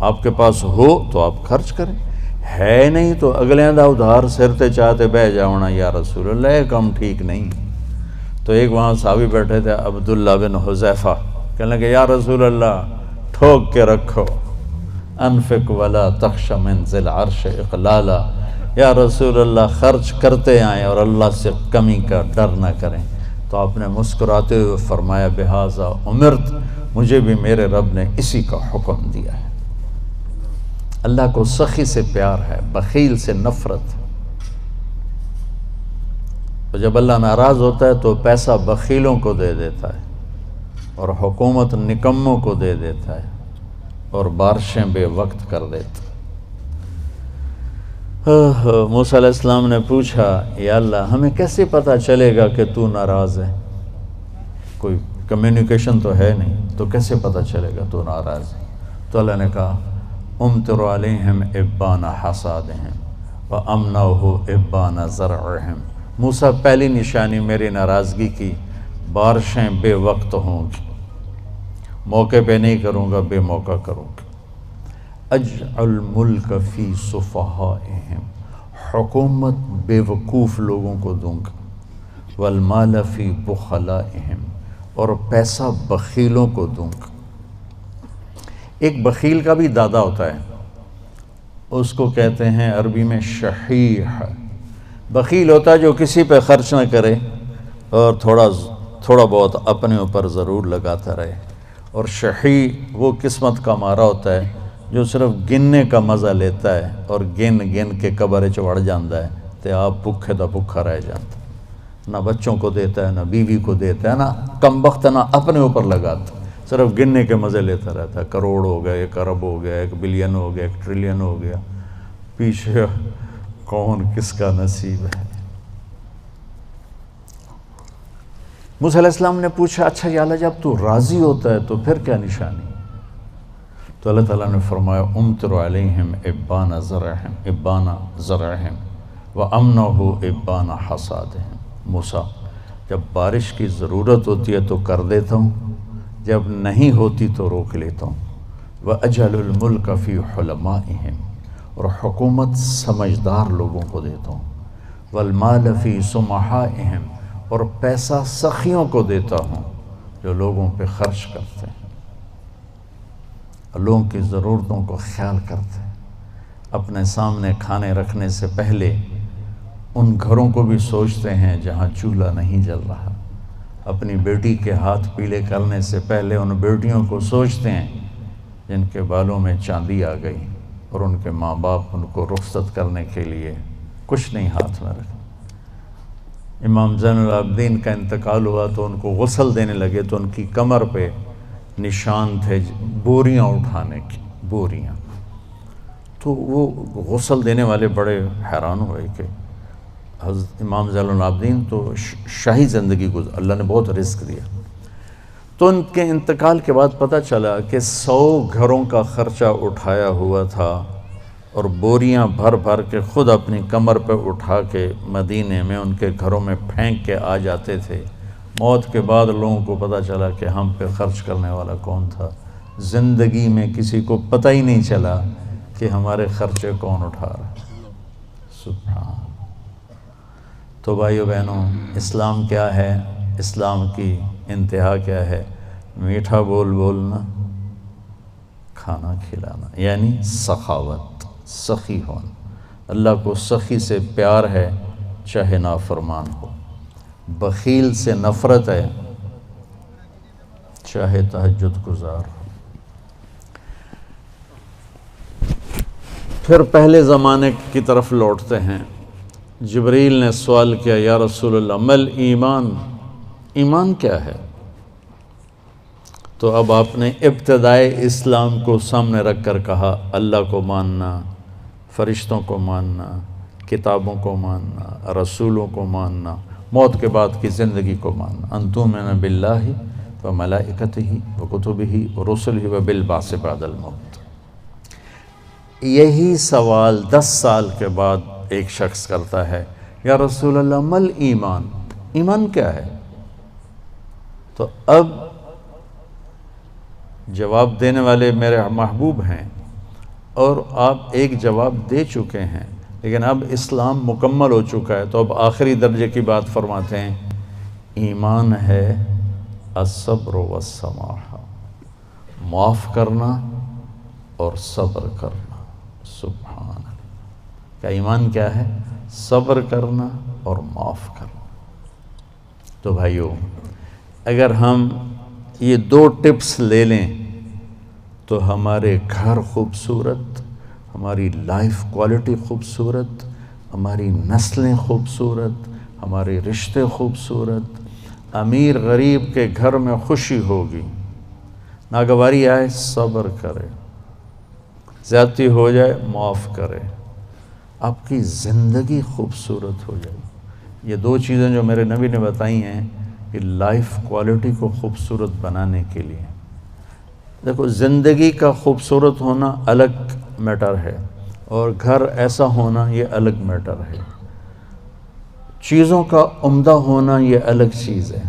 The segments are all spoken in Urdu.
آپ کے پاس ہو تو آپ خرچ کریں، ہے نہیں تو اگلے دا ادھار سرتے چاہتے بہ جاؤنا یا رسول اللہ، یہ کام ٹھیک نہیں۔ تو ایک وہاں صحابی بیٹھے تھے عبداللہ بن حذیفہ، کہنے لگے یا رسول اللہ ٹھوک کے رکھو، انفق ولا تخش من ذی العرش اقلالا، یا رسول اللہ خرچ کرتے آئیں اور اللہ سے کمی کا ڈر نہ کریں۔ تو آپ نے مسکراتے ہوئے فرمایا بہذا امرت، مجھے بھی میرے رب نے اسی کا حکم دیا ہے۔ اللہ کو سخی سے پیار ہے، بخیل سے نفرت۔ تو جب اللہ ناراض ہوتا ہے تو پیسہ بخیلوں کو دے دیتا ہے اور حکومت نکموں کو دے دیتا ہے اور بارشیں بے وقت کر دیتا ہے۔ موسیٰ علیہ السلام نے پوچھا یا اللہ ہمیں کیسے پتہ چلے گا کہ تو ناراض ہے؟ کوئی کمیونیکیشن تو ہے نہیں، تو کیسے پتہ چلے گا تو ناراض ہے؟ تو اللہ نے کہا امطر علیہم ابان حصادہم وامنعہ ابان زرعہم، موسیٰ پہلی نشانی میری ناراضگی کی، بارشیں بے وقت ہوں گی، موقع پہ نہیں کروں گا، بے موقع کروں گا۔ اجعل ملک فی صفحائہم، حکومت بے وقوف لوگوں کو دوں گا، والمال فی بخلائہم، اور پیسہ بخیلوں کو دوں گا۔ ایک بخیل کا بھی دادا ہوتا ہے، اس کو کہتے ہیں عربی میں شحیح۔ بخیل ہوتا ہے جو کسی پہ خرچ نہ کرے اور تھوڑا بہت اپنے اوپر ضرور لگاتا رہے، اور شحیح وہ قسمت کا مارا ہوتا ہے جو صرف گننے کا مزہ لیتا ہے اور گن گن کے قبر چڑھ جاتا ہے، تو آپ بھوکے دا بھوکا رہ جاتا، نہ بچوں کو دیتا ہے، نہ بیوی کو دیتا ہے، نہ کم وقت نہ اپنے اوپر لگاتا، صرف گننے کے مزے لیتا رہتا ہے۔ کروڑ ہو گیا، 1 ارب ہو گیا، 1 بلین ہو گیا، 1 ٹریلین ہو گیا، پیچھے کون کس کا نصیب ہے۔ موسیٰ علیہ السلام نے پوچھا اچھا یا اللہ جب تو راضی ہوتا ہے تو پھر کیا نشانی؟ تو اللہ تعالیٰ نے فرمایا امطر علیہم ابان زرعہم وامنعہ ابان حصادہم۔ موسیٰ جب بارش کی ضرورت ہوتی ہے تو کر دیتا ہوں، جب نہیں ہوتی تو روک لیتا ہوں۔ وَأَجْعَلُ الْمُلْكَ فِي حُلَمَائِهِمْ، اور حکومت سمجھدار لوگوں کو دیتا ہوں۔ وَالْمَالَ فِي سُمَحَائِهِمْ، اور پیسہ سخیوں کو دیتا ہوں جو لوگوں پہ خرچ کرتے ہیں، لوگوں کی ضرورتوں کو خیال کرتے ہیں، اپنے سامنے کھانے رکھنے سے پہلے ان گھروں کو بھی سوچتے ہیں جہاں چولہا نہیں جل رہا، اپنی بیٹی کے ہاتھ پیلے کرنے سے پہلے ان بیٹیوں کو سوچتے ہیں جن کے بالوں میں چاندی آ گئی اور ان کے ماں باپ ان کو رخصت کرنے کے لیے کچھ نہیں ہاتھ میں رکھا۔ امام زین العابدین کا انتقال ہوا تو ان کو غسل دینے لگے تو ان کی کمر پہ نشان تھے بوریاں اٹھانے کی، بوریاں۔ تو وہ غسل دینے والے بڑے حیران ہوئے کہ حضرت امام زین العابدین تو شاہی زندگی گزار، اللہ نے بہت رزق دیا۔ تو ان کے انتقال کے بعد پتہ چلا کہ 100 گھروں کا خرچہ اٹھایا ہوا تھا اور بوریاں بھر بھر کے خود اپنی کمر پہ اٹھا کے مدینے میں ان کے گھروں میں پھینک کے آ جاتے تھے۔ موت کے بعد لوگوں کو پتہ چلا کہ ہم پہ خرچ کرنے والا کون تھا، زندگی میں کسی کو پتہ ہی نہیں چلا کہ ہمارے خرچے کون اٹھا رہا۔ سبحان۔ تو بھائیو بہنوں، اسلام کیا ہے؟ اسلام کی انتہا کیا ہے؟ میٹھا بول بولنا، کھانا کھلانا، یعنی سخاوت، سخی ہونا۔ اللہ کو سخی سے پیار ہے چاہے نافرمان ہو، بخیل سے نفرت ہے چاہے تہجد گزار ہو۔ پھر پہلے زمانے کی طرف لوٹتے ہیں۔ جبریل نے سوال کیا یا رسول اللہ مل ایمان، ایمان کیا ہے؟ تو اب آپ نے ابتدائے اسلام کو سامنے رکھ کر کہا اللہ کو ماننا، فرشتوں کو ماننا، کتابوں کو ماننا، رسولوں کو ماننا، موت کے بعد کی زندگی کو ماننا۔ ان تؤمن باللہ وملائکتہ وکتبہ ورسلہ وبالبعث بعد الموت۔ یہی سوال 10 سال کے بعد ایک شخص کرتا ہے یا رسول اللہ مل ایمان، ایمان کیا ہے؟ تو اب جواب دینے والے میرے محبوب ہیں اور آپ ایک جواب دے چکے ہیں، لیکن اب اسلام مکمل ہو چکا ہے، تو اب آخری درجے کی بات فرماتے ہیں، ایمان ہے الصبر والسماحہ، معاف کرنا اور صبر کرنا۔ سبحان اللہ، کیا ایمان کیا ہے؟ صبر کرنا اور معاف کرنا۔ تو بھائیو، اگر ہم یہ 2 ٹپس لے لیں تو ہمارے گھر خوبصورت، ہماری لائف کوالٹی خوبصورت، ہماری نسلیں خوبصورت، ہمارے رشتے خوبصورت، امیر غریب کے گھر میں خوشی ہوگی، ناگواری آئے صبر کرے، زیادتی ہو جائے معاف کرے، آپ کی زندگی خوبصورت ہو جائے۔ یہ 2 چیزیں جو میرے نبی نے بتائی ہیں کہ لائف کوالٹی کو خوبصورت بنانے کے لیے۔ دیکھو، زندگی کا خوبصورت ہونا الگ میٹر ہے، اور گھر ایسا ہونا یہ الگ میٹر ہے۔ چیزوں کا عمدہ ہونا یہ الگ چیز ہے،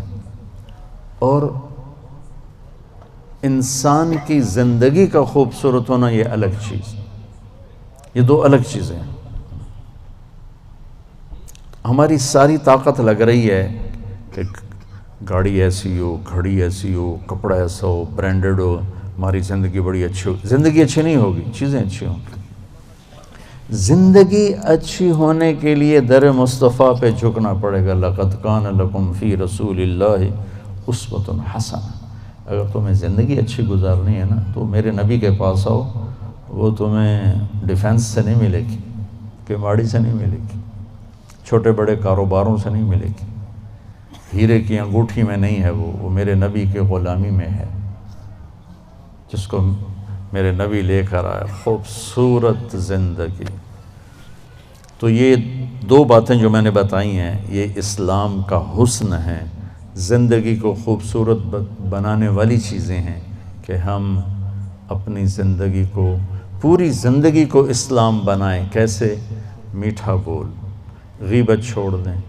اور انسان کی زندگی کا خوبصورت ہونا یہ الگ چیز ہے۔ یہ 2 الگ چیزیں ہیں۔ ہماری ساری طاقت لگ رہی ہے کہ گاڑی ایسی ہو، گھڑی ایسی ہو، کپڑا ایسا ہو، برانڈڈ ہو، ہماری زندگی بڑی اچھی ہو۔ زندگی اچھی نہیں ہوگی، چیزیں اچھی ہوں گی۔ زندگی اچھی ہونے کے لیے در مصطفیٰ پہ جھکنا پڑے گا۔ لَقَدْ كَانَ لَكُمْ فِي رَسُولِ اللَّهِ أُسْوَةٌ حَسَنَةٌ۔ اگر تمہیں زندگی اچھی گزارنی ہے نا تو میرے نبی کے پاس آؤ، وہ تمہیں ڈیفنس سے نہیں ملے گی، کیماڑی سے نہیں ملے گی، چھوٹے بڑے کاروباروں سے نہیں ملے گی، ہیرے کی انگوٹھی میں نہیں ہے، وہ میرے نبی کے غلامی میں ہے، جس کو میرے نبی لے کر آیا، خوبصورت زندگی۔ تو یہ 2 باتیں جو میں نے بتائی ہیں، یہ اسلام کا حسن ہے، زندگی کو خوبصورت بنانے والی چیزیں ہیں کہ ہم اپنی زندگی کو، پوری زندگی کو اسلام بنائیں۔ کیسے؟ میٹھا بول، غیبت چھوڑ دیں،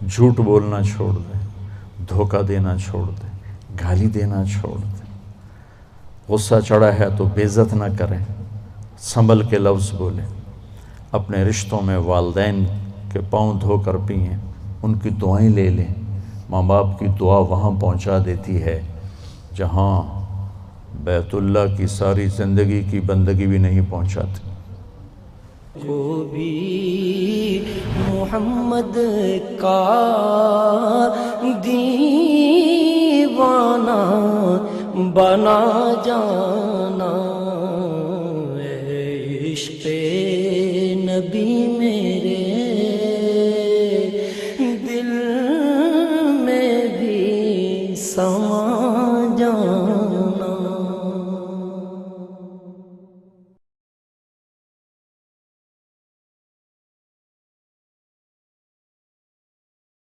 جھوٹ بولنا چھوڑ دیں، دھوکہ دینا چھوڑ دیں، گالی دینا چھوڑ دیں، غصہ چڑھا ہے تو بے عزت نہ کریں، سنبھل کے لفظ بولیں، اپنے رشتوں میں والدین کے پاؤں دھو کر پئیں، ان کی دعائیں لے لیں۔ ماں باپ کی دعا وہاں پہنچا دیتی ہے جہاں بیت اللہ کی ساری زندگی کی بندگی بھی نہیں پہنچاتی۔ کو بھی محمد کا دیوانہ بنا جانا، عشق نبی میرے